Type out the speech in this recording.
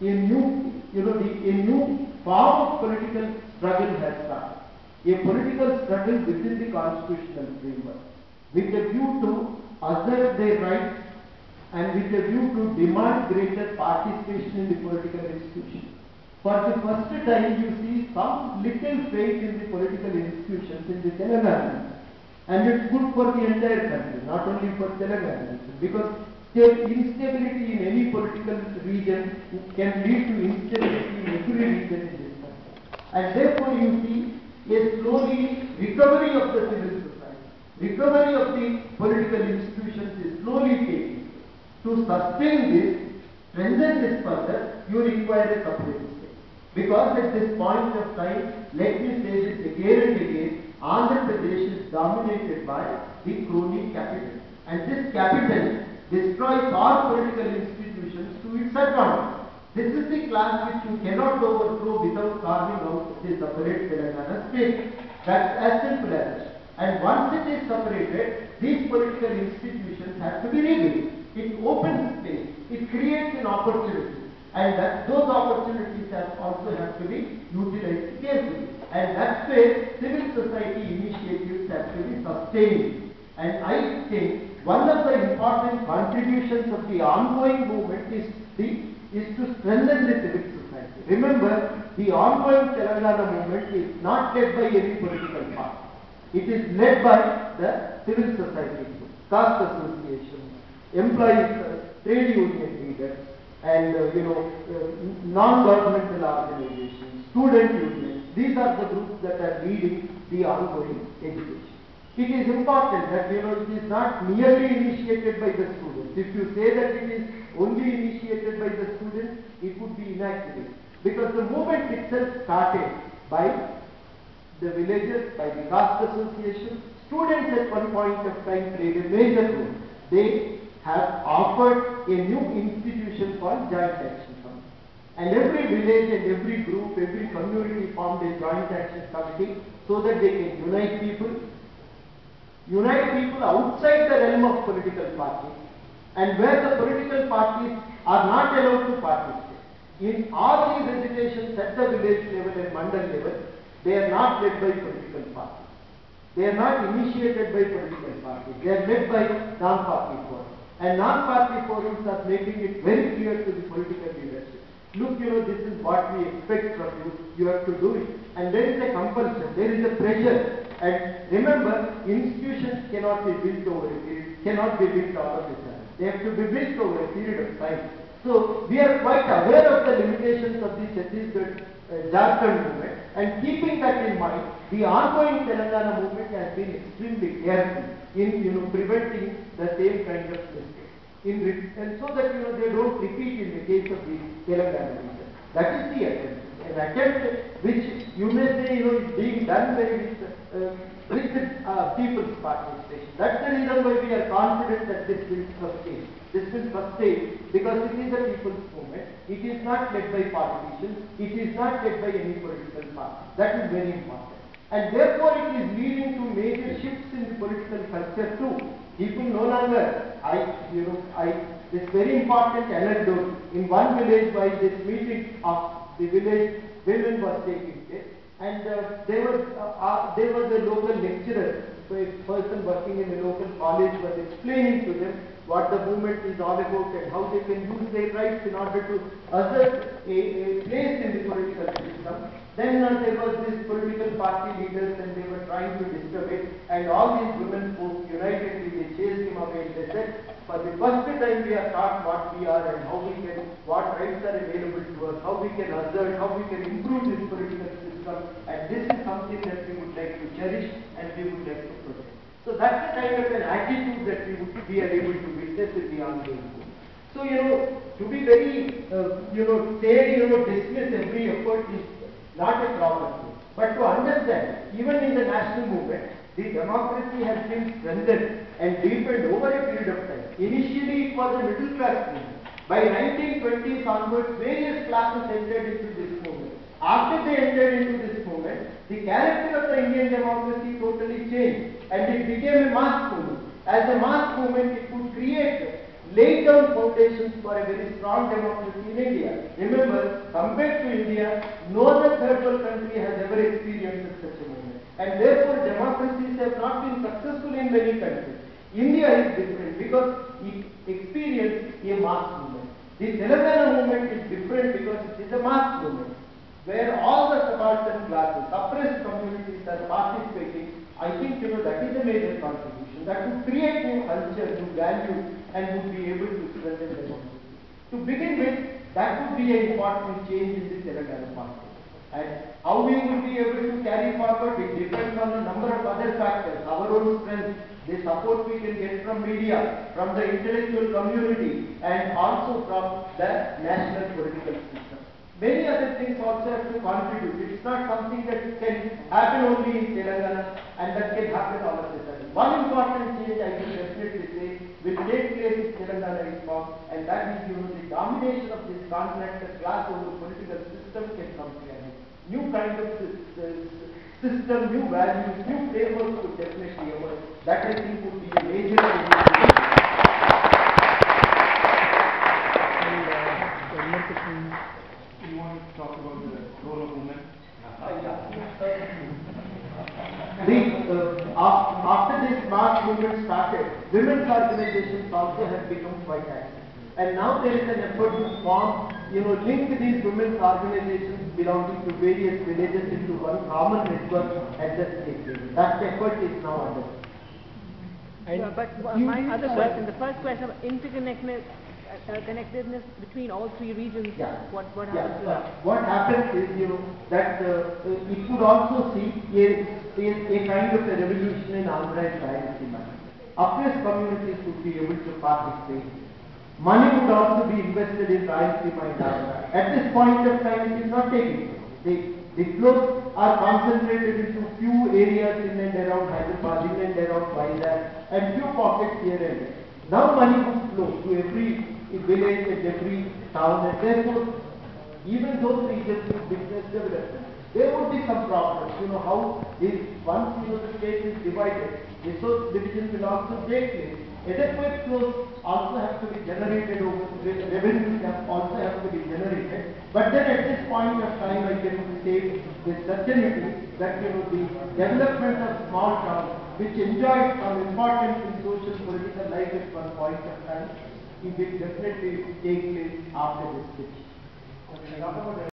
a new form of political struggle has started. A political struggle within the constitutional framework, with a view to assert their rights and with a view to demand greater participation in the political institution. For the first time, you see some little faith in the political institutions in the Telangana, and it's good for the entire country, not only for Telangana, because instability in any political region can lead to instability in every region in this country. And therefore you see a slowly recovery of the civil society, recovery of the political institutions is slowly taking. To sustain this, strengthen this further, you require a separate state. Because at this point of time, let me say this again and again, Andhra Pradesh is dominated by the crony capital. And this capital destroys all political institutions to its advantage. This is the class which you cannot overthrow without carving out the separate Telangana state. That's as simple as that. And once it is separated, these political institutions have to be rebuilt. It opens space, it creates an opportunity, and those opportunities also have to be utilized carefully. And that's where civil society initiatives have to be sustained. And I think one of the important contributions of the ongoing movement is to strengthen the civil society. Remember, the ongoing Telangana movement is not led by any political party. It is led by the civil society group, caste associations, employees, trade union leaders, and non-governmental organizations, student unions. These are the groups that are leading the ongoing education. It is important that it is not merely initiated by the students. If you say that it is only initiated by the students, it would be inaccurate. Because the movement itself started by the villagers, by the caste association. Students at one point of time played a major role. They have offered a new institution called Joint Action Committee. And every village and every group, every community formed a Joint Action Committee so that they can unite people outside the realm of political parties, and where the political parties are not allowed to participate. In all these agitations at the village level and mandal level, they are not led by political parties. They are not initiated by political parties. They are led by non-party forums. And non-party forums are making it very clear to the political leadership. Look, this is what we expect from you. You have to do it. And there is a compulsion. There is a pressure. And remember, institutions cannot be built over a period, cannot be built all of a sudden. They have to be built over a period of time. So we are quite aware of the limitations of the Chhattisgarh Jharkhand movement, and keeping that in mind, the ongoing Telangana movement has been extremely careful in preventing the same kind of mistakes. And so that they don't repeat in the case of the Telangana region. That is the attempt. An attempt which you may say is being done with people's participation. That's the reason why we are confident that this will sustain. This will sustain because it is a people's movement. It is not led by politicians. It is not led by any political party. That is very important. And therefore it is leading to major shifts in the political culture too. People no longer, this very important anecdote in one village while this meeting of the village women was taking place, and there was a local lecturer, so a person working in a local college was explaining to them what the movement is all about and how they can use their rights in order to assert a place in the political system. Then there was this political party leaders and they were trying to disturb it, and all these women spoke unitedly, they chased him away and they said, for the first time we are taught what we are and how we can, what rights are available to us, how we can assert, how we can improve this political system, and this is something that we would like to cherish and we would like to protect. So that's the kind of an attitude that we are able to witness in the ongoing movement. So to be very dismiss every effort is not a proper thing. But to understand, even in the national movement, the democracy has been strengthened and deepened over a period of time. Initially, it was a middle class movement. By 1920s onwards, various classes entered into this movement. After they entered into this movement, the character of the Indian democracy totally changed, and it became a mass movement. As a mass movement, it could create laid down foundations for a very strong democracy in India. Remember, compared to India, no other third world country has ever experienced such a movement. And therefore, democracies have not been successful in many countries. India is different because it experienced a mass movement. The Telangana movement is different because it is a mass movement, where all the subaltern classes, suppressed communities are participating. I think that is a major contribution. That would create new culture, new values, and would be able to strengthen democracy. To begin with, that would be an important change in the Telangana party. And how we will be able to carry forward, it depends on a number of other factors. Our own strength, the support we can get from media, from the intellectual community, and also from the national political system. Many other things also have to contribute. It's not something that can happen only in Telangana and that can happen all of a sudden. One important change I can definitely say will take place in Telangana reform, and that is the domination of this contractor class over political system can come to an end. New kind of system, new values, new frameworks would definitely emerge. That I think would be a major change. You want to talk about the role of women? After this mass movement started, women's organizations also have become quite active. And now there is an effort to form, link these women's organizations belonging to various villages into one common network at the state level. That effort is now underway. But my other question, the first question of interconnectedness between all three regions, what happens to that? What happens is, that it could also see a kind of a revolution in Andhra and Rayalaseema. Oppressed communities would be able to participate. Money would also be invested in Rayalaseema and Andhra. At this point of time, it is not taking place. The flows are concentrated into few areas in and around Hyderabad, in and around Vizag, and few pockets here and there. Now money would flow to every village and every town, and therefore, even those regions with business development, there would be some problems. How this once the state is divided, resource division will also take place. Adequate flows also have to be generated over revenues also have to be generated. But then at this point of time, I can say with certainty that the development of small towns, which enjoyed some importance in social political life at one point of time, it will definitely take place after this switch.